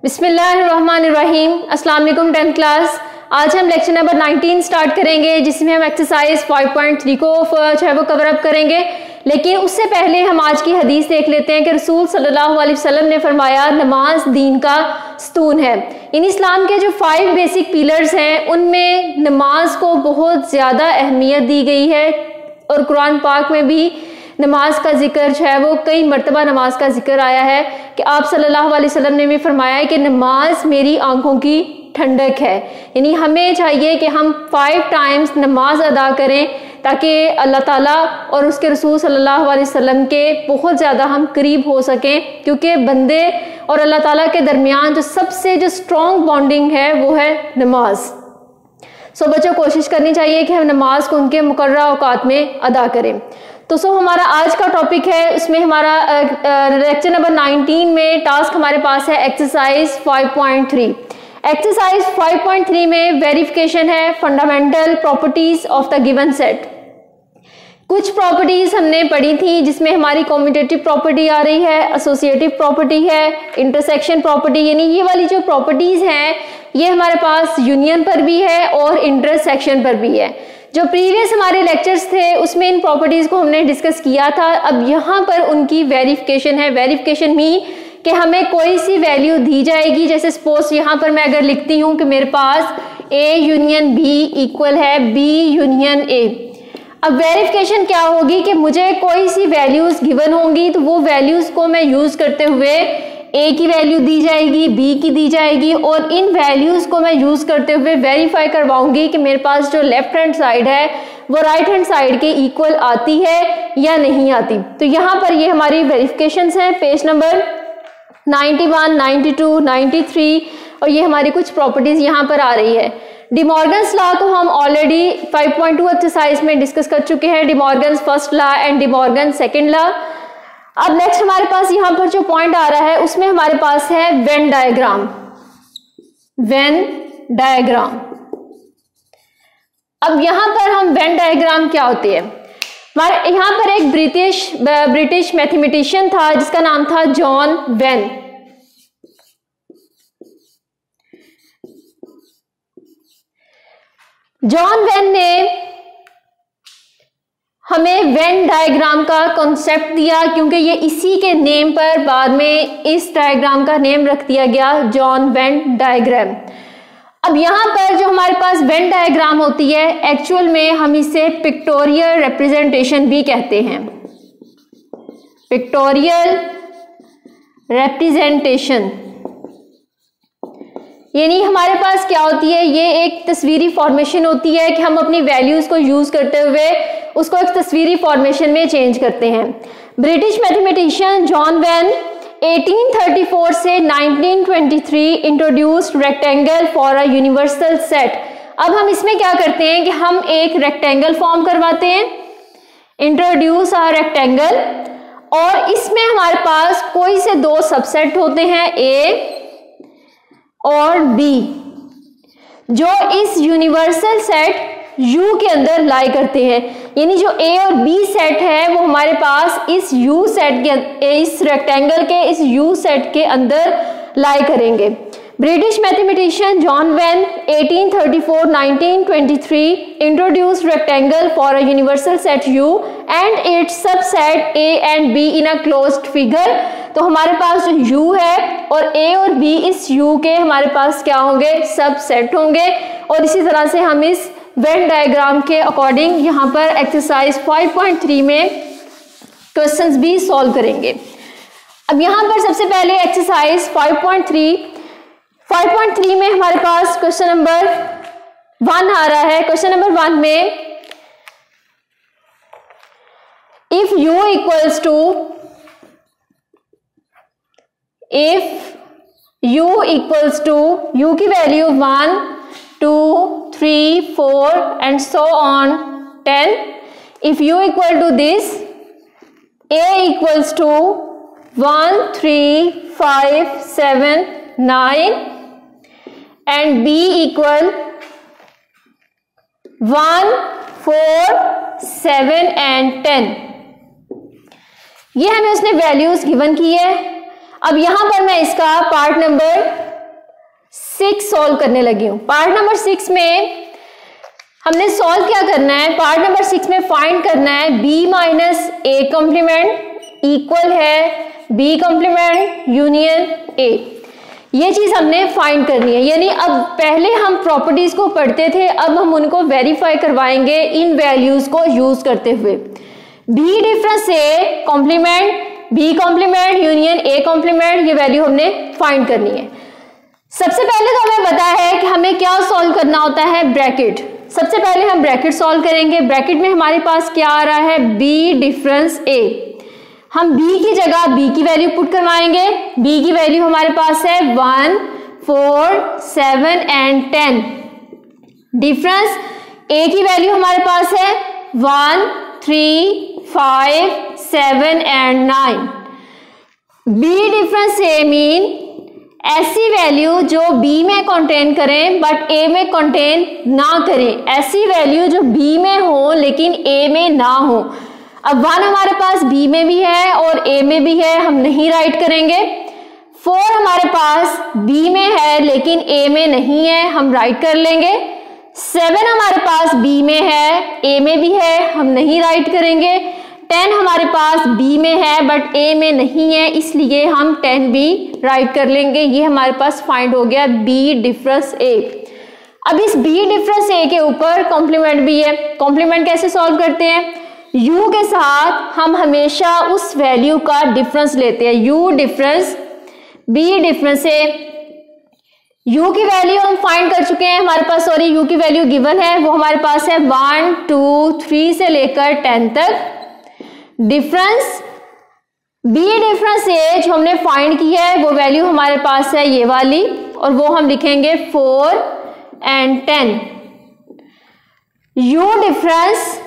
बिस्मिल्लाहिर्रहमानिर्रहीम। अस्सलाम वालेकुम 10th क्लास। आज हम लेक्चर नंबर 19 स्टार्ट करेंगे, जिसमें हम एक्सरसाइज 5.3 को जो है वो कवर अप करेंगे। लेकिन उससे पहले हम आज की हदीस देख लेते हैं कि रसूल सल्लल्लाहु अलैहि वसल्लम ने फरमाया नमाज दीन का स्तून है। इन इस्लाम के जो 5 बेसिक पिलर्स हैं उनमें नमाज को बहुत ज़्यादा अहमियत दी गई है और कुरान पाक में भी नमाज का जिक्र जो है वो कई मरतबा नमाज का जिक्र आया है कि आप सल्लल्लाहु अलैहि वसल्लम ने भी फरमाया है कि नमाज मेरी आंखों की ठंडक है। यानी हमें चाहिए कि हम 5 टाइम्स नमाज अदा करें ताकि अल्लाह ताला और उसके रसूल सल्लल्लाहु अलैहि वसल्लम के बहुत ज़्यादा हम करीब हो सकें, क्योंकि बंदे और अल्लाह ताला के दरमियान जो सबसे स्ट्रॉन्ग बॉन्डिंग है वो है नमाज। सो बच्चों, कोशिश करनी चाहिए कि हम नमाज को उनके मुकर्रर औकात में अदा करें। तो हमारा आज का टॉपिक है, उसमें हमारा लेक्चर नंबर 19 में टास्क हमारे पास है एक्सरसाइज 5.3। एक्सरसाइज 5.3 में वेरिफिकेशन है fundamental properties of the given set. कुछ प्रॉपर्टीज हमने पढ़ी थी जिसमें हमारी कम्यूटेटिव प्रॉपर्टी आ रही है, एसोसिएटिव प्रॉपर्टी है, इंटरसेक्शन प्रॉपर्टी। यानी ये वाली जो प्रॉपर्टीज हैं ये हमारे पास यूनियन पर भी है और इंटरसेक्शन पर भी है। जो प्रीवियस हमारे लेक्चर्स थे उसमें इन प्रॉपर्टीज को हमने डिस्कस किया था। अब यहाँ पर उनकी वेरिफिकेशन है। वेरिफिकेशन मीन कि हमें कोई सी वैल्यू दी जाएगी। जैसे सपोज यहाँ पर मैं अगर लिखती हूँ कि मेरे पास A यूनियन B इक्वल है B यूनियन A। अब वेरिफिकेशन क्या होगी कि मुझे कोई सी वैल्यूज गिवन होंगी तो वो वैल्यूज को मैं यूज करते हुए A की वैल्यू दी जाएगी, B की दी जाएगी, और इन वैल्यूज को मैं यूज करते हुए वेरीफाई करवाऊंगी कि मेरे पास जो लेफ्ट हैंड साइड है वो राइट हैंड साइड के इक्वल आती है या नहीं आती। तो यहाँ पर ये हमारी वेरिफिकेशंस हैं, पेज नंबर 91, 92, 93, और ये हमारी कुछ प्रॉपर्टीज यहाँ पर आ रही है। डिमॉर्गन्स लॉ को हम ऑलरेडी 5.2 एक्सरसाइज में डिस्कस कर चुके हैं, De Morgan's first law and De Morgan second law. अब नेक्स्ट हमारे पास यहाँ पर जो पॉइंट आ रहा है उसमें हमारे पास है वेन डायग्राम। Venn diagram. अब यहाँ पर हम वेन डायग्राम क्या होती है, हमारे यहाँ पर एक ब्रिटिश मैथमेटिशियन था जिसका नाम था जॉन वेन। जॉन वेन ने हमें वेन डायग्राम का कॉन्सेप्ट दिया, क्योंकि ये इसी के नेम पर बाद में इस डायग्राम का नेम रख दिया गया जॉन वेन डायग्राम। अब यहाँ पर जो हमारे पास वेन डायग्राम होती है एक्चुअल में हम इसे पिक्टोरियल रिप्रेजेंटेशन भी कहते हैं। पिक्टोरियल रिप्रेजेंटेशन यानी हमारे पास क्या होती है, ये एक तस्वीरी फॉर्मेशन होती है कि हम अपनी वैल्यूज को यूज करते हुए उसको एक तस्वीरी फॉर्मेशन में चेंज करते हैं। ब्रिटिश मैथमेटिशियन जॉन वेन 1834 से 1923 introduced rectangle for a universal set. अब हम इसमें क्या करते हैं कि हम एक रेक्टेंगल फॉर्म करवाते हैं, इंट्रोड्यूस अ रेक्टेंगल, और इसमें हमारे पास कोई से 2 सबसेट होते हैं A और B, जो इस यूनिवर्सल सेट U के अंदर लाई करते हैं। यानी जो A और B सेट है वो हमारे पास इस U सेट के, इस रेक्टेंगल के इस U सेट के अंदर लाई करेंगे। British mathematician John when 1834-1923 introduced rectangle for a universal set U and it's subset A and B in a closed figure. तो हमारे पास जो U है और A और B इस U के हमारे पास क्या होंगे, सबसेट होंगे। और इसी तरह से हम इस वेन डायग्राम के अकॉर्डिंग यहाँ पर एक्सरसाइज 5.3 में क्वेश्चंस भी सॉल्व करेंगे। अब यहाँ पर सबसे पहले एक्सरसाइज 5.3 में हमारे पास क्वेश्चन नंबर 1 आ रहा है। क्वेश्चन नंबर 1 में if U equals to, if U equals to, U की value 1, 2, 3, 4 and so on 10. If U equal to this, A equals to 1, 3, 5, 7, 9 and B equal 1, 4, 7 and 10। ये हमें उसने वैल्यूज गिवन की है। अब यहां पर मैं इसका पार्ट नंबर 6 सॉल्व करने लगी हूँ। पार्ट नंबर 6 में हमने सॉल्व क्या करना है, पार्ट नंबर 6 में फाइंड करना है b minus A complement equal है b कॉम्प्लीमेंट यूनियन a। ये चीज हमने फाइंड करनी है, यानी अब पहले हम प्रॉपर्टीज को पढ़ते थे, अब हम उनको वेरीफाई करवाएंगे इन वैल्यूज को यूज करते हुए। b difference a complement b complement union a complement, ये वैल्यू हमने फाइंड करनी है। सबसे पहले तो हमें पता है कि हमें क्या सॉल्व करना होता है, ब्रैकेट। सबसे पहले हम ब्रैकेट सॉल्व करेंगे। ब्रैकेट में हमारे पास क्या आ रहा है, b डिफरेंस a। हम b की जगह b की वैल्यू पुट करवाएंगे। b की वैल्यू हमारे पास है 1, 4, 7 एंड 10। डिफरेंस a की वैल्यू हमारे पास है 1, 3, 5, 7 and 9। b difference a mean ऐसी वैल्यू जो b में कंटेन करें बट a में कंटेन ना करें, ऐसी वैल्यू जो b में हो लेकिन a में ना हो। अब 1 हमारे पास b में भी है और a में भी है, हम नहीं राइट करेंगे। 4 हमारे पास b में है लेकिन a में नहीं है, हम राइट कर लेंगे। 7 हमारे पास b में है, a में भी है, हम नहीं राइट करेंगे। 10 हमारे पास b में है बट a में नहीं है, इसलिए हम 10 भी राइट कर लेंगे। ये हमारे पास फाइंड हो गया b डिफरेंस a। अब इस b डिफरेंस a के ऊपर कॉम्प्लीमेंट भी है। कॉम्प्लीमेंट कैसे सॉल्व करते हैं, u के साथ हम हमेशा उस वैल्यू का डिफरेंस लेते हैं। u difference b difference a, u की वैल्यू हम फाइंड कर चुके हैं, हमारे पास सॉरी u की वैल्यू गिवन है, वो हमारे पास है 1, 2, 3 से लेकर 10 तक। डिफरेंस b डिफरेंस a जो हमने फाइंड की है वो वैल्यू हमारे पास है ये वाली, और वो हम लिखेंगे 4 and 10। u difference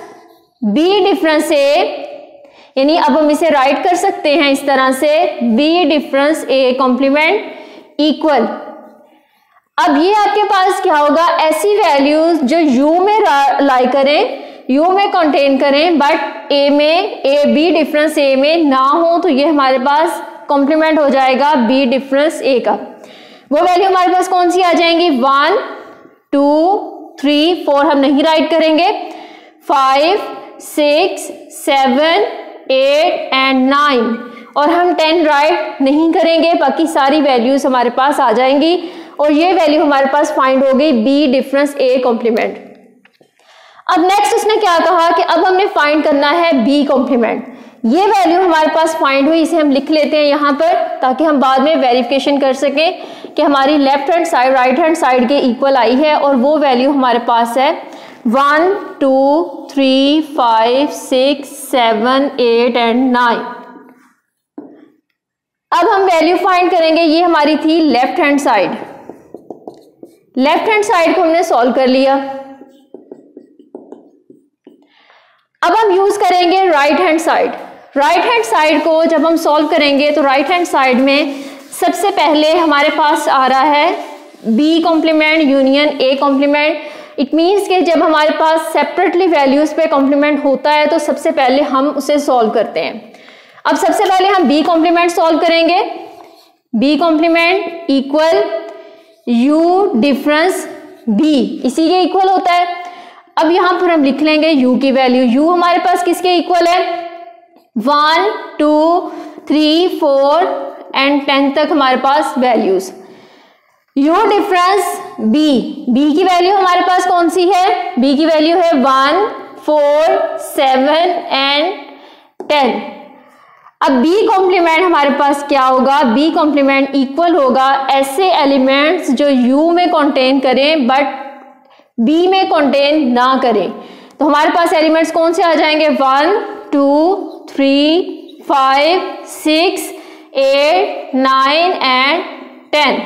b difference a, यानी अब हम इसे राइट कर सकते हैं इस तरह से, b difference a complement equal. अब ये आपके पास क्या होगा, ऐसी वैल्यूज जो u में लाई करें, u में कंटेन करें बट a में b डिफरेंस a में ना हो, तो ये हमारे पास कॉम्प्लीमेंट हो जाएगा b डिफरेंस a का। वो वैल्यू हमारे पास कौन सी आ जाएंगी, 1, 2, 3, 4 हम नहीं राइट करेंगे, 5, 6, 7, 8 एंड 9, और हम 10 राइट नहीं करेंगे, बाकी सारी वैल्यूज हमारे पास आ जाएंगी, और ये वैल्यू हमारे पास फाइंड हो गई b डिफरेंस a कॉम्प्लीमेंट। अब नेक्स्ट उसने क्या कहा कि अब हमने फाइंड करना है b कॉम्प्लीमेंट। ये वैल्यू हमारे पास फाइंड हुई, इसे हम लिख लेते हैं यहाँ पर ताकि हम बाद में वेरिफिकेशन कर सकें कि हमारी left hand side right hand side के इक्वल आई है, और वो वैल्यू हमारे पास है 1, 2, 3, 5, 6, 7, 8 एंड 9। अब हम वैल्यू फाइंड करेंगे, ये हमारी थी left hand side. Left hand side को हमने सॉल्व कर लिया। अब हम यूज करेंगे right hand side. Right hand side को जब हम सॉल्व करेंगे तो राइट हैंड साइड में सबसे पहले हमारे पास आ रहा है b complement union a complement. It means कि जब हमारे पास सेपरेटली वैल्यूज पे कॉम्प्लीमेंट होता है तो सबसे पहले हम उसे सॉल्व करते हैं। अब सबसे पहले हम b कॉम्प्लीमेंट सॉल्व करेंगे। b complement equal u difference b, इसी के इक्वल होता है। अब यहां पर हम लिख लेंगे u की वैल्यू। u हमारे पास किसके इक्वल है, 1, 2, 3, 4 एंड 10 तक हमारे पास values. u difference b, b की वैल्यू हमारे पास कौन सी है, b की वैल्यू है 1, 4, 7 एंड 10। अब b कॉम्प्लीमेंट हमारे पास क्या होगा, b कॉम्प्लीमेंट इक्वल होगा ऐसे एलिमेंट्स जो u में कंटेन करें बट b में कंटेन ना करें। तो हमारे पास एलिमेंट्स कौन से आ जाएंगे, 1, 2, 3, 5, 6, 8, 9 एंड 10।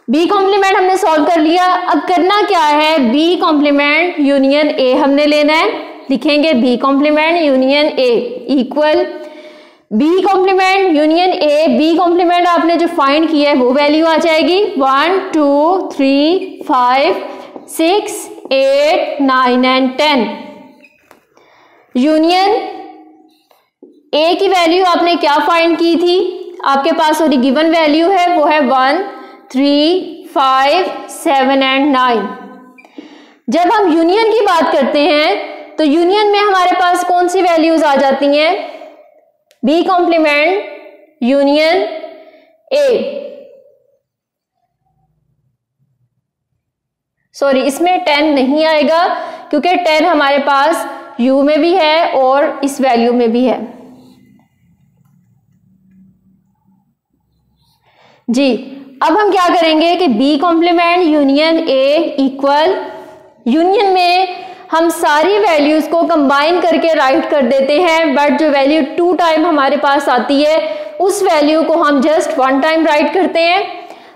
b कॉम्प्लीमेंट हमने सॉल्व कर लिया। अब करना क्या है, b कॉम्प्लीमेंट यूनियन a हमने लेना है। लिखेंगे b complement union a equal b complement union a। b complement आपने जो फाइंड किया है वो वैल्यू आ जाएगी 1, 2, 3, 5, 6, 8, 9 एंड 10। यूनियन a की वैल्यू आपने क्या फाइंड की थी, आपके पास और गिवन वैल्यू है वो है 1, 3, 5, 7 एंड 9। जब हम यूनियन की बात करते हैं तो यूनियन में हमारे पास कौन सी वैल्यूज आ जाती हैं? B complement union A. Sorry, इसमें 10 नहीं आएगा क्योंकि 10 हमारे पास यू में भी है और इस वैल्यू में भी है जी। अब हम क्या करेंगे कि B complement union A equal, union में हम सारी वैल्यूज को कंबाइन करके राइट कर देते हैं, बट जो वैल्यू 2 टाइम हमारे पास आती है उस वैल्यू को हम जस्ट 1 टाइम राइट करते हैं।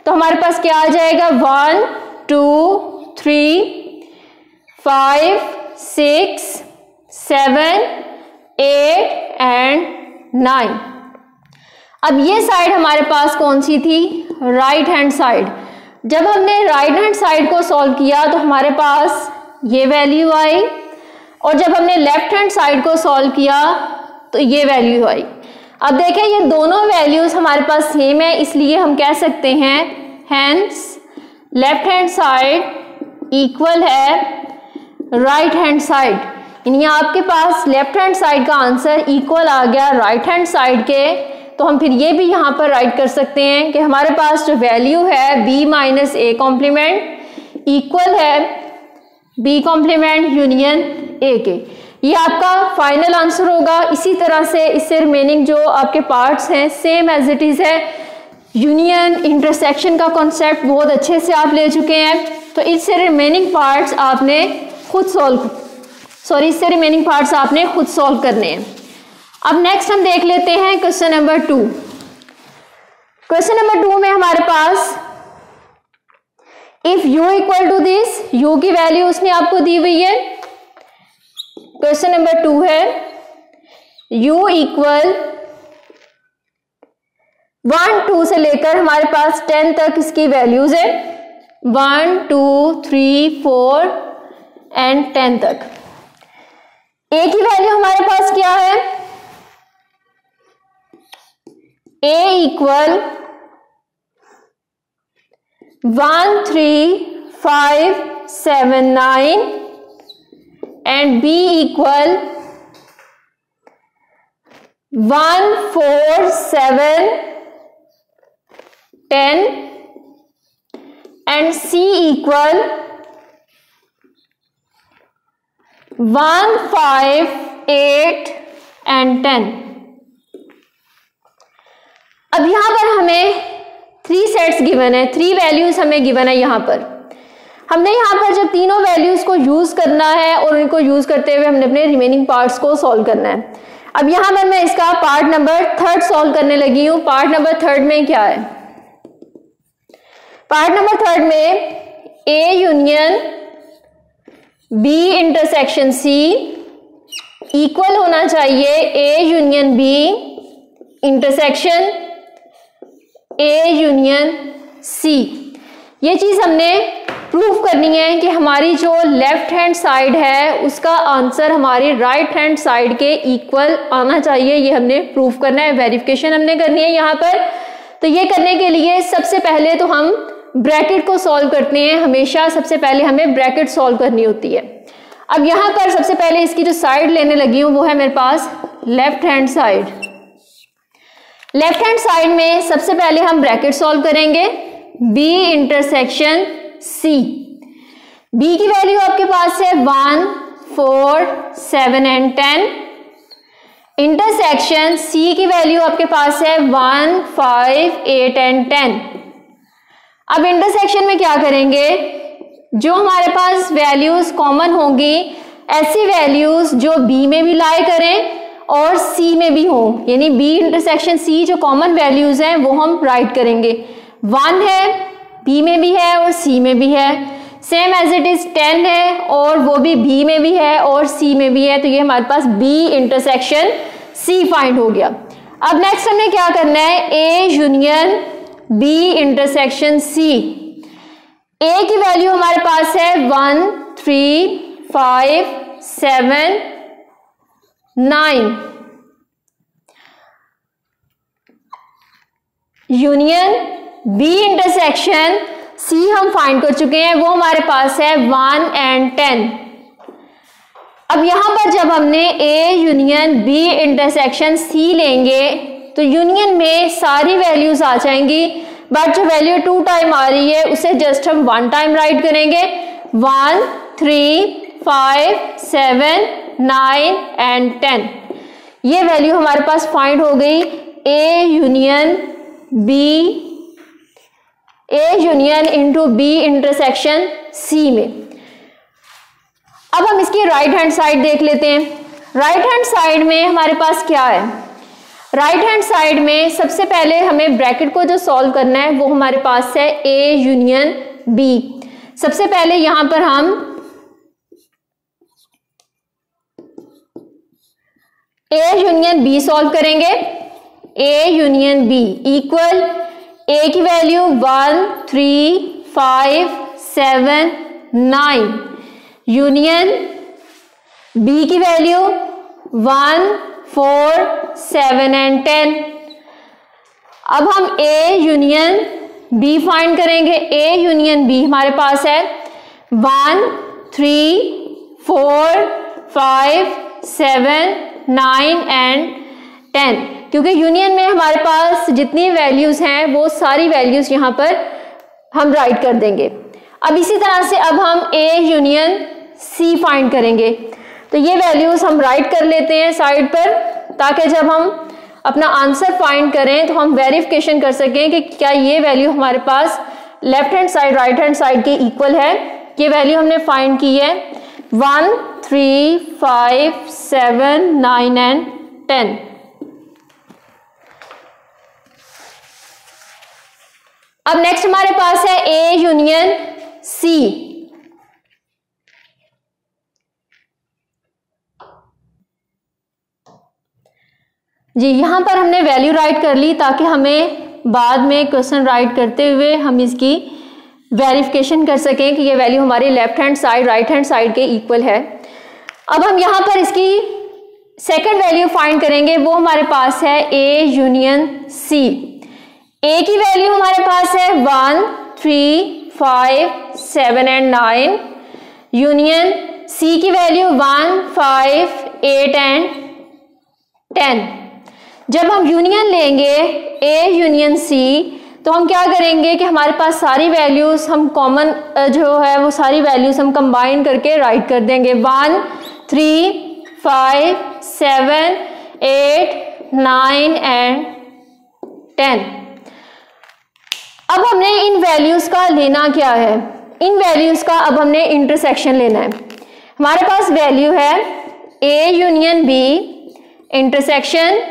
तो हमारे पास क्या आ जाएगा? 1, 2, 3, 5, 6, 7, 8 एंड 9। अब ये साइड हमारे पास कौन सी थी? Right hand side. जब हमने राइट हैंड साइड को सॉल्व किया तो हमारे पास ये वैल्यू आई, और जब हमने लेफ्ट हैंड साइड को सॉल्व किया तो ये वैल्यू आई। अब देखें ये दोनों वैल्यूज हमारे पास सेम है, इसलिए हम कह सकते हैं hence left hand side equal है राइट हैंड साइड। यानी आपके पास लेफ्ट हैंड साइड का आंसर इक्वल आ गया राइट हैंड साइड के। तो हम फिर ये भी यहाँ पर राइट कर सकते हैं कि हमारे पास जो वैल्यू है B minus A complement equal है बी कॉम्प्लीमेंट यूनियन ए के। ये आपका फाइनल आंसर होगा। इसी तरह से इससे रिमेनिंग जो आपके पार्ट्स हैं सेम एज इट इज है। यूनियन इंटरसेक्शन का कॉन्सेप्ट बहुत अच्छे से आप ले चुके हैं, तो इससे रिमेनिंग पार्ट्स आपने खुद सॉल्व करने हैं। अब नेक्स्ट हम देख लेते हैं क्वेश्चन नंबर 2। क्वेश्चन नंबर 2 में हमारे पास if u equal to this, u की वैल्यू उसने आपको दी हुई है। क्वेश्चन नंबर 2 है u इक्वल 1, 2 से लेकर हमारे पास 10 तक इसकी वैल्यूज है, 1, 2, 3, 4 एंड 10 तक। a की वैल्यू हमारे पास क्या है? a equal 1, 3, 5, 7, 9 and b equal 1, 4, 7, 10 and c equal 1, 5, 8 and 10। अब यहां पर हमें 3 सेट्स गिवन है, 3 वैल्यूज हमें गिवन है। यहां पर हमने यहाँ पर जब तीनों वैल्यूज को यूज करना है और उनको यूज करते हुए हमने अपने रिमेनिंग पार्ट्स को सॉल्व करना है। अब यहां पर मैं इसका पार्ट नंबर 3 सॉल्व करने लगी हूं। पार्ट नंबर 3 में क्या है? पार्ट नंबर 3 में A union B intersection C equal होना चाहिए A union B intersection A union C। ये चीज हमने प्रूफ करनी है कि हमारी जो लेफ्ट हैंड साइड है उसका आंसर हमारी राइट हैंड साइड के इक्वल आना चाहिए। ये हमने प्रूफ करना है, वेरिफिकेशन हमने करनी है यहाँ पर। तो ये करने के लिए सबसे पहले तो हम ब्रैकेट को सॉल्व करते हैं। हमेशा सबसे पहले हमें ब्रैकेट सॉल्व करनी होती है। अब यहाँ पर सबसे पहले इसकी जो साइड लेने लगी हूँ वो है मेरे पास left hand side. Left hand side में सबसे पहले हम ब्रैकेट सॉल्व करेंगे B इंटरसेक्शन C। B की वैल्यू आपके पास है 1, 4, 7 एंड 10। इंटरसेक्शन C की वैल्यू आपके पास है 1, 5, 8 एंड 10। अब इंटरसेक्शन में क्या करेंगे? जो हमारे पास वैल्यूज कॉमन होंगी ऐसी वैल्यूज जो B में भी लाई करें और C में भी हो, यानी B इंटरसेक्शन C जो कॉमन वैल्यूज हैं वो हम राइट करेंगे। 1 है, B में भी है और C में भी है। सेम एज इट इज 10 है और वो भी B में भी है और C में भी है। तो ये हमारे पास B इंटरसेक्शन C फाइंड हो गया। अब नेक्स्ट हमने क्या करना है? A union B intersection C। A की वैल्यू हमारे पास है 1, 3, 5, 7, 9। यूनियन B इंटरसेक्शन सी हम फाइंड कर चुके हैं, वो हमारे पास है 1 and 10। अब यहाँ पर जब हमने A union B intersection C लेंगे तो यूनियन में सारी वैल्यूज आ जाएंगी, बट जो वैल्यू 2 टाइम आ रही है उसे जस्ट हम 1 टाइम राइट करेंगे। 1, 3, 5, 7, 9 and 10 ये वैल्यू हमारे पास फाइंड हो गई A union into B intersection C में। अब हम इसकी राइट हैंड साइड देख लेते हैं। राइट हैंड साइड में हमारे पास क्या है? राइट हैंड साइड में सबसे पहले हमें ब्रैकेट को जो सॉल्व करना है वो हमारे पास है ए यूनियन बी। सबसे पहले यहां पर हम ए यूनियन बी सॉल्व करेंगे। ए यूनियन बी इक्वल ए की वैल्यू 1, 3, 5, 7, 9 यूनियन बी की वैल्यू 1, 4, 7 and 10। अब हम ए यूनियन बी फाइंड करेंगे। ए यूनियन बी हमारे पास है 1, 3, 4, 5, 7, 9 and 10, क्योंकि यूनियन में हमारे पास जितनी वैल्यूज हैं वो सारी वैल्यूज यहां पर हम राइट कर देंगे। अब इसी तरह से अब हम ए यूनियन सी फाइंड करेंगे, तो ये वैल्यूज हम राइट कर लेते हैं साइड पर, ताकि जब हम अपना आंसर फाइंड करें तो हम वेरिफिकेशन कर सकें कि क्या ये वैल्यू हमारे पास left hand side right hand side के इक्वल है। ये वैल्यू हमने फाइंड की है 1, 3, 5, 7, 9 and 10। अब नेक्स्ट हमारे पास है ए यूनियन सी। जी यहां पर हमने वैल्यू राइट कर ली ताकि हमें बाद में क्वेश्चन राइट करते हुए हम इसकी वेरिफिकेशन कर सकें कि ये वैल्यू हमारी left hand side right hand side के इक्वल है। अब हम यहां पर इसकी सेकंड वैल्यू फाइंड करेंगे, वो हमारे पास है ए यूनियन सी। ए की वैल्यू हमारे पास है 1, 3, 5, 7 and 9 यूनियन सी की वैल्यू 1, 5, 8 and 10। जब हम यूनियन लेंगे ए यूनियन सी तो हम क्या करेंगे कि हमारे पास सारी वैल्यूज हम कॉमन जो है वो सारी वैल्यूज हम कंबाइन करके राइट कर देंगे। 1, 3, 5, 7, 8, 9 and 10। अब हमने इन वैल्यूज का लेना क्या है? इन वैल्यूज का अब हमने इंटरसेक्शन लेना है। हमारे पास वैल्यू है A union B intersection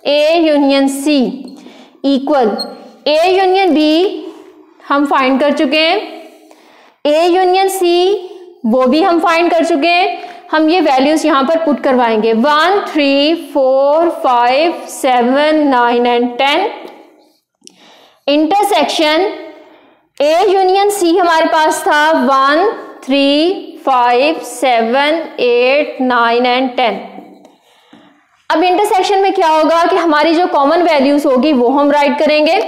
A union C equal A union B हम फाइंड कर चुके हैं, ए यूनियन सी वो भी हम फाइंड कर चुके हैं। हम ये वैल्यूज यहां पर पुट करवाएंगे 1, 3, 4, 5, 7, 9 and 10। Intersection A union C हमारे पास था 1, 3, 5, 7, 8, 9 and 10। अब इंटरसेक्शन में क्या होगा कि हमारी जो कॉमन वैल्यूज होगी वो हम राइट करेंगे।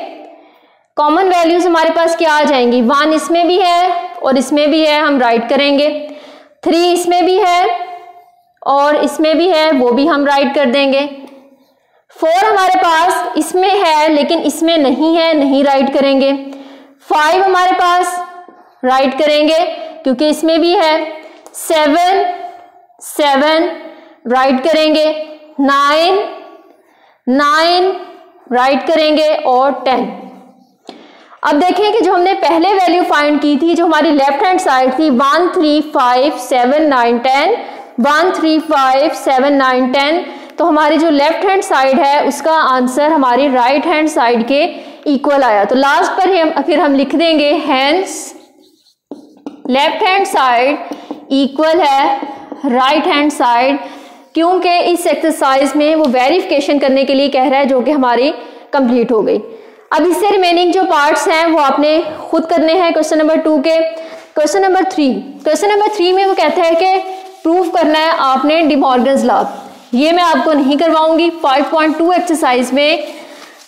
कॉमन वैल्यूज हमारे पास क्या आ जाएंगी? 1 इसमें भी है और इसमें भी है, हम राइट करेंगे। 3 इसमें भी है और इसमें भी है, वो भी हम राइट कर देंगे। 4 हमारे पास इसमें है लेकिन इसमें नहीं है, नहीं राइट करेंगे। 5 हमारे पास राइट करेंगे क्योंकि इसमें भी है। 7 राइट करेंगे। 9 राइट करेंगे और 10। अब देखें कि जो हमने पहले वैल्यू फाइंड की थी जो हमारी लेफ्ट हैंड साइड थी 1, 3, 5, 7, 9, 10, 1, 3, 5, 7, 9, 10, तो हमारी जो लेफ्ट हैंड साइड है उसका आंसर हमारी राइट हैंड साइड के इक्वल आया। तो लास्ट पर फिर हम लिख देंगे hence left hand side equal है राइट हैंड साइड, क्योंकि इस एक्सरसाइज में वो वेरिफिकेशन करने के लिए कह रहा है जो कि हमारी कंप्लीट हो गई। अब इससे रिमेनिंग जो पार्ट्स हैं वो आपने खुद करने हैं क्वेश्चन नंबर 2 के। क्वेश्चन नंबर 3 में वो कहता है कि प्रूव करना है आपने डी मॉर्गन्स लॉ। ये मैं आपको नहीं करवाऊंगी। 5.2 एक्सरसाइज में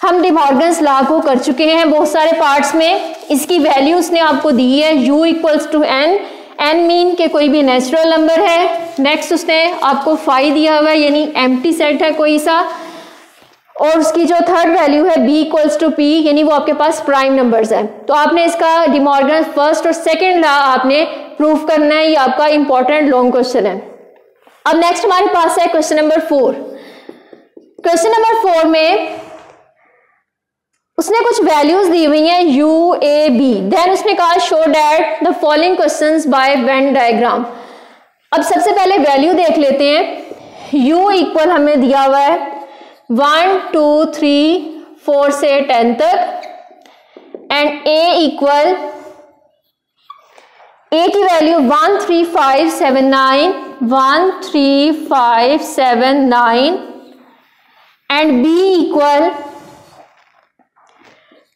हम डिमॉर्गन्स लॉ को कर चुके हैं बहुत सारे पार्ट्स में। इसकी वैल्यू उसने आपको दी है u equals to n, n mean के कोई भी नेचुरल नंबर है। नेक्स्ट उसने आपको फाई दिया हुआ है यानी एम्प्टी सेट है कोई सा, और उसकी जो थर्ड वैल्यू है b इक्वल्स टू p यानी वो आपके पास प्राइम नंबर्स है। तो आपने इसका डिमॉर्गन फर्स्ट और सेकेंड लॉ आपने प्रूफ करना है, ये आपका इंपॉर्टेंट लॉन्ग क्वेश्चन है। अब नेक्स्ट हमारे पास है क्वेश्चन नंबर 4। क्वेश्चन नंबर 4 में उसने कुछ वैल्यूज दी हुई हैं u a b, देन उसने कहा show that the following questions bye Venn diagram. अब सबसे पहले वैल्यू देख लेते हैं। u इक्वल हमें दिया हुआ है 1 2 3 4 से 10 तक, एंड a इक्वल a की वैल्यू 1 3 5 7 9 1 3 5 7 9, एंड b इक्वल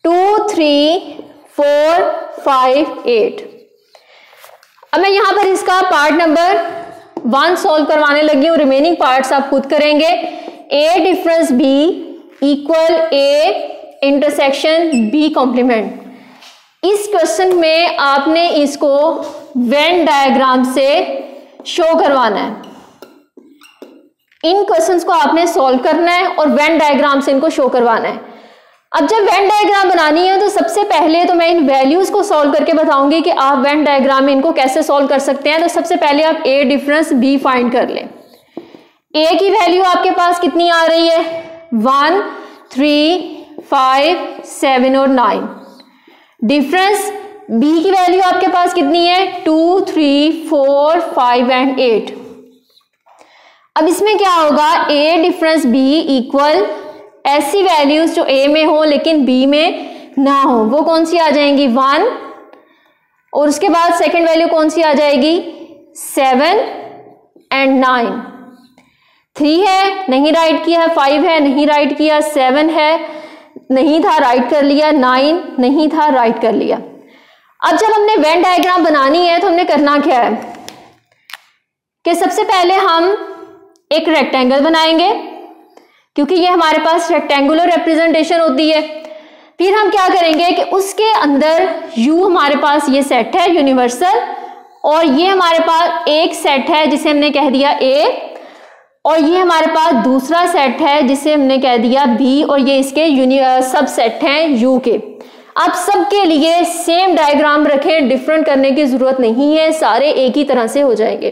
2 3 4 5 8। अब मैं यहां पर इसका पार्ट नंबर 1 सॉल्व करवाने लगी हूं, रिमेनिंग पार्ट्स आप खुद करेंगे। a difference b equal a intersection b complement. इस क्वेश्चन में आपने इसको वेन डायग्राम से शो करवाना है। इन क्वेश्चंस को आपने सॉल्व करना है और वेन डायग्राम से इनको शो करवाना है। अब जब वेन डायग्राम बनानी है तो सबसे पहले तो मैं इन वैल्यूज को सॉल्व करके बताऊंगी कि आप वेन डायग्राम में इनको कैसे सॉल्व कर सकते हैं। तो सबसे पहले आप a डिफरेंस b फाइंड कर लें। a की वैल्यू आपके पास कितनी आ रही है 1 3 5 7 और 9। डिफरेंस b की वैल्यू आपके पास कितनी है 2 3 4 5 एंड 8। अब इसमें क्या होगा a डिफरेंस b इक्वल ऐसी वैल्यूज जो a में हो लेकिन b में ना हो, वो कौन सी आ जाएंगी 1, और उसके बाद सेकंड वैल्यू कौन सी आ जाएगी 7 एंड 9। 3 है नहीं राइट किया है, 5 है नहीं राइट किया, 7 है नहीं था राइट कर लिया, 9 नहीं था राइट कर लिया। अब जब हमने वेन डायग्राम बनानी है तो हमने करना क्या है कि सबसे पहले हम एक रेक्टेंगल बनाएंगे, क्योंकि ये हमारे पास रेक्टेंगुलर रिप्रेजेंटेशन होती है। फिर हम क्या करेंगे कि उसके अंदर u हमारे पास ये सेट है यूनिवर्सल, और ये हमारे पास एक सेट है जिसे हमने कह दिया a, और ये हमारे पास दूसरा सेट है जिसे हमने कह दिया b, और ये इसके सब सेट हैं u के। आप सबके लिए सेम डायग्राम रखें, डिफरेंट करने की जरूरत नहीं है, सारे एक ही तरह से हो जाएंगे।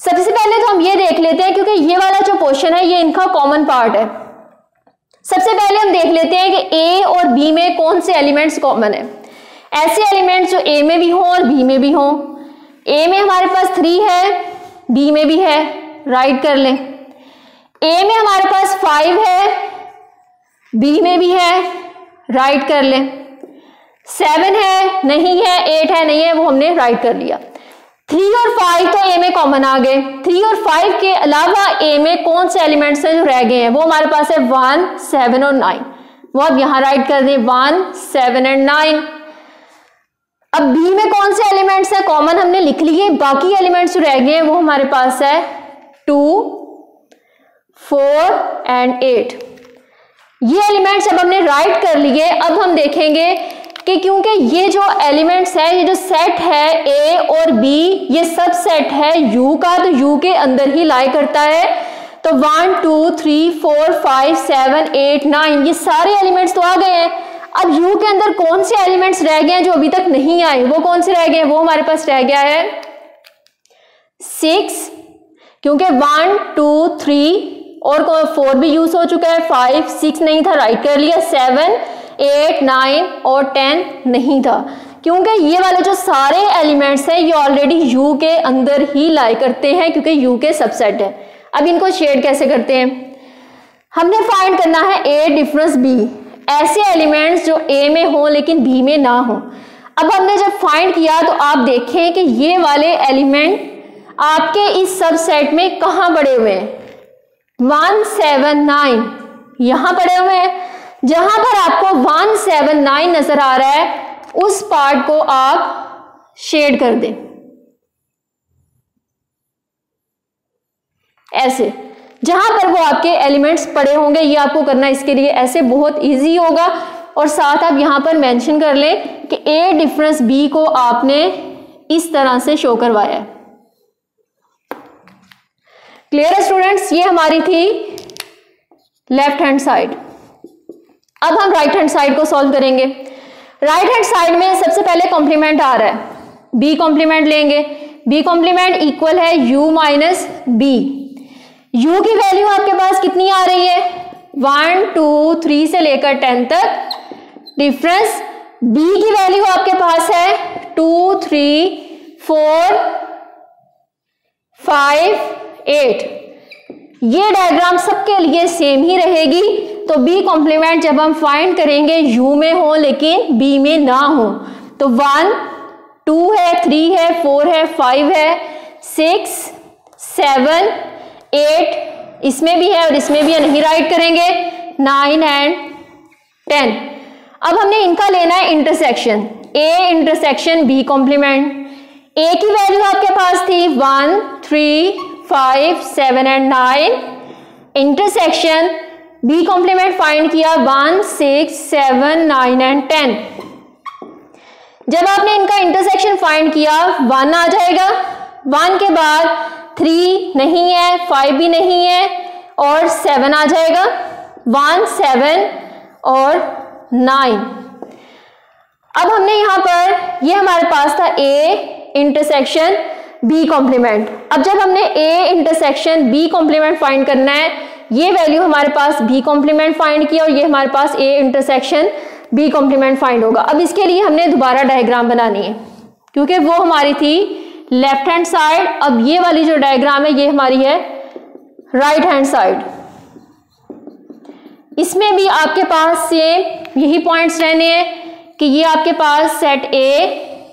सबसे पहले तो हम ये देख लेते हैं, क्योंकि ये वाला जो क्वेश्चन है ये इनका कॉमन पार्ट है। सबसे पहले हम देख लेते हैं कि a और b में कौन से एलिमेंट्स कॉमन है। ऐसे एलिमेंट्स जो a में भी हों और b में भी हों। a में हमारे पास 3 है, b में भी है, राइट कर लें। a में हमारे पास 5 है, b में भी है, राइट कर लें। 7 है नहीं है, 8 है नहीं है, वो हमने राइट कर लिया। 3 और 5 तो a में कॉमन आ गए। 3 और 5 के अलावा a में कौन से एलिमेंट्स हैं जो रह गए हैं, वो हमारे पास है 1 7 और 9, वो अब यहां राइट कर दें 1 7 एंड 9। अब b में कौन से एलिमेंट्स हैं कॉमन हमने लिख लिए, बाकी एलिमेंट्स जो रह गए हैं वो हमारे पास है 2 4 एंड 8। ये एलिमेंट्स अब हमने राइट कर लिए। अब हम देखेंगे कि क्योंकि ये जो एलिमेंट्स है, ये जो सेट है a और b, ये सब सेट है u का, तो u के अंदर ही लाई करता है। तो 1 2 3 4 5 7 8 9 ये सारे एलिमेंट्स तो आ गए हैं। अब u के अंदर कौन से एलिमेंट्स रह गए हैं जो अभी तक नहीं आए, वो कौन से रह गए हैं, वो हमारे पास रह गया है 6, क्योंकि 1 2 3 और 4 भी यूज हो चुका है, 5 6 नहीं था राइट कर लिया, 7 8 9 और 10 नहीं था, क्योंकि ये वाले जो सारे एलिमेंट्स हैं ये ऑलरेडी u के अंदर ही लाई करते हैं, क्योंकि u के सबसेट है। अब इनको शेड कैसे करते हैं, हमने फाइंड करना है a डिफरेंस b, ऐसे एलिमेंट्स जो a में हो लेकिन b में ना हो। अब हमने जब फाइंड किया तो आप देखें कि ये वाले एलिमेंट आपके इस सबसेट में कहाँ पड़े हुए हैं, 1 7 9 यहां पड़े हुए हैं। जहां पर आपको 1 7 9 नजर आ रहा है उस पार्ट को आप शेड कर दें ऐसे। जहां पर वो आपके एलिमेंट्स पड़े होंगे। ये आपको करना इसके लिए ऐसे बहुत इजी होगा। और साथ आप यहां पर मेंशन कर लें कि ए डिफरेंस बी को आपने इस तरह से शो करवाया है। क्लियर है स्टूडेंट्स? ये हमारी थी लेफ्ट हैंड साइड। अब हम राइट हैंड साइड को सॉल्व करेंगे। राइट हैंड साइड में सबसे पहले कॉम्प्लीमेंट आ रहा है, बी कॉम्प्लीमेंट लेंगे। बी कॉम्प्लीमेंट इक्वल है u माइनस बी। u की वैल्यू आपके पास कितनी आ रही है? 1 2 3 से लेकर 10 तक डिफरेंस। b की वैल्यू आपके पास है 2 3 4 5 8। ये डायग्राम सबके लिए सेम ही रहेगी। तो बी कॉम्प्लीमेंट जब हम फाइंड करेंगे u में हो लेकिन b में ना हो, तो 1 2 है, 3 है, 4 है, 5 है, 6 7 8 इसमें भी है और इसमें भी है, नहीं राइट करेंगे, 9 एंड 10। अब हमने इनका लेना है intersection, a intersection b complement. a की वैल्यू आपके पास थी 1 3 5 7 and 9। Intersection b complement find किया 1 6 7 9 एंड 10। जब आपने इनका इंटरसेक्शन फाइंड किया 1 आ जाएगा, 1 के बाद 3 नहीं है, 5 भी नहीं है और 7 आ जाएगा, 1 7 और 9। अब हमने यहां पर ये हमारे पास था a इंटरसेक्शन b कॉम्प्लीमेंट। अब जब हमने a intersection b complement find करना है, ये वैल्यू हमारे पास b कॉम्प्लीमेंट फाइंड किया और ये हमारे पास a intersection b complement find होगा। अब इसके लिए हमने दोबारा डायग्राम बनानी है क्योंकि वो हमारी थी लेफ्ट हैंड साइड। अब ये वाली जो डायग्राम है ये हमारी है राइट हैंड साइड। इसमें भी आपके पास सेम यही पॉइंट्स रहने हैं कि ये आपके पास सेट A,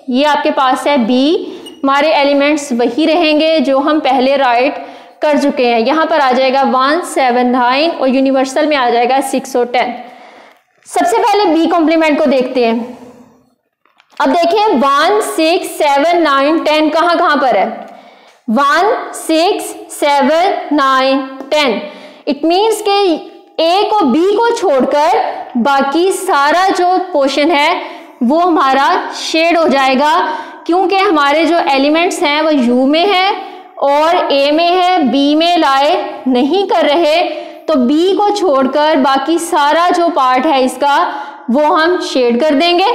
ये आपके पास है B। हमारे एलिमेंट्स वही रहेंगे जो हम पहले राइट कर चुके हैं। यहां पर आ जाएगा 1 7 9 और यूनिवर्सल में आ जाएगा 6 और 10। सबसे पहले B कॉम्प्लीमेंट को देखते हैं। अब देखिए 1 6 7 9 10 कहां कहां पर है? 1 6 7 9 10। इट मीन्स कि A को B को छोड़कर बाकी सारा जो पोर्शन है वो हमारा शेड हो जाएगा, क्योंकि हमारे जो एलिमेंट्स हैं वो U में है और A में है, B में लाए नहीं कर रहे। तो B को छोड़कर बाकी सारा जो पार्ट है इसका वो हम शेड कर देंगे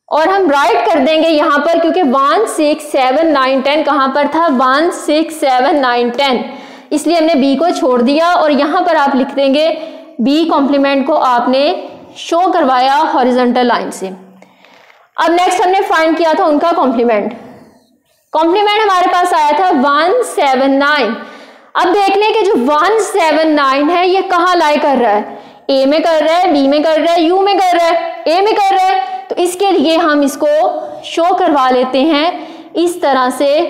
और हम राइट कर देंगे यहां पर, क्योंकि 1 6 7 9 10 कहां पर था? 1 6 7 9 10, इसलिए हमने B को छोड़ दिया और यहां पर आप लिख देंगे B कॉम्प्लीमेंट को आपने शो करवाया हॉरिजॉन्टल लाइन से। अब नेक्स्ट हमने फाइंड किया था उनका कॉम्प्लीमेंट। कॉम्प्लीमेंट हमारे पास आया था 1 7 9। अब देख लें कि जो 1 7 9 है ये कहां लाई कर रहा है? A में कर रहा है, B में कर रहा है, U में कर रहा है, A में कर रहा है। तो इसके लिए हम इसको शो करवा लेते हैं इस तरह से,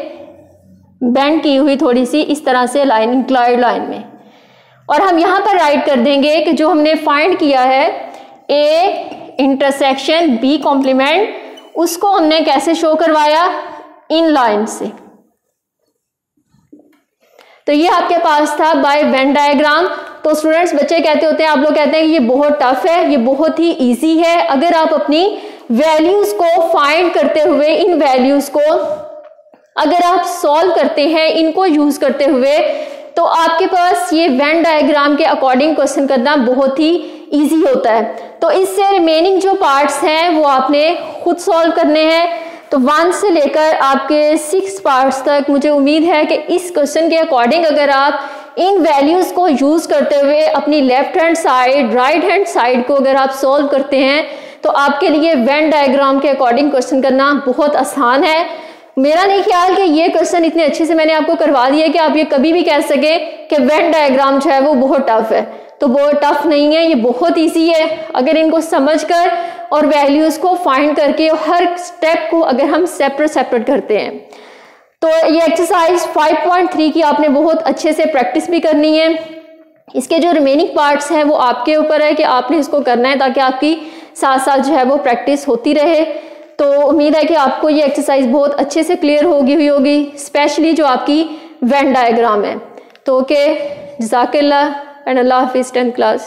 बेंड की हुई थोड़ी सी इस तरह से लाइन, इंक्लाइंड लाइन में। और हम यहां पर राइट कर देंगे कि जो हमने फाइंड किया है A इंटरसेक्शन B कॉम्प्लीमेंट, उसको हमने कैसे शो करवाया? इन लाइन से। तो ये आपके पास था बाय वेन डायग्राम। तो स्टूडेंट्स, बच्चे कहते होते हैं, आप लोग कहते हैं कि ये बहुत टफ है, ये बहुत ही इजी है। अगर आप अपनी वैल्यूज को फाइंड करते हुए, इन वैल्यूज को अगर आप सॉल्व करते हैं, इनको यूज करते हुए, तो आपके पास ये वेन डायग्राम के अकॉर्डिंग क्वेश्चन करना बहुत ही इजी होता है। तो इससे रिमेनिंग जो पार्ट्स हैं वो आपने खुद सॉल्व करने हैं। तो 1 से लेकर आपके 6 पार्ट्स तक मुझे उम्मीद है कि इस क्वेश्चन के अकॉर्डिंग अगर आप इन वैल्यूज को यूज करते हुए अपनी left hand side, right hand side को अगर आप सॉल्व करते हैं तो आपके लिए वेन डायग्राम के अकॉर्डिंग क्वेश्चन करना बहुत आसान है। मेरा नहीं ख्याल कि ये क्वेश्चन इतने अच्छे से मैंने आपको करवा दिया कि आप ये कभी भी कह सके कि वेन डायग्राम जो है वो बहुत टफ है। तो बहुत टफ नहीं है, ये बहुत ईजी है। अगर इनको समझकर और वैल्यूज को फाइंड करके हर स्टेप को अगर हम सेपरेट करते हैं, तो ये एक्सरसाइज 5.3 की आपने बहुत अच्छे से प्रैक्टिस भी करनी है। इसके जो रिमेनिंग पार्ट्स हैं वो आपके ऊपर है कि आपने इसको करना है, ताकि आपकी साथ साथ जो है वो प्रैक्टिस होती रहे। तो उम्मीद है कि आपको ये एक्सरसाइज बहुत अच्छे से क्लियर होगी, स्पेशली जो आपकी वेन डायग्राम है। तो ओके, जज़ाकिल्लाह एंड अल्लाह हाफिज़ 10th क्लास।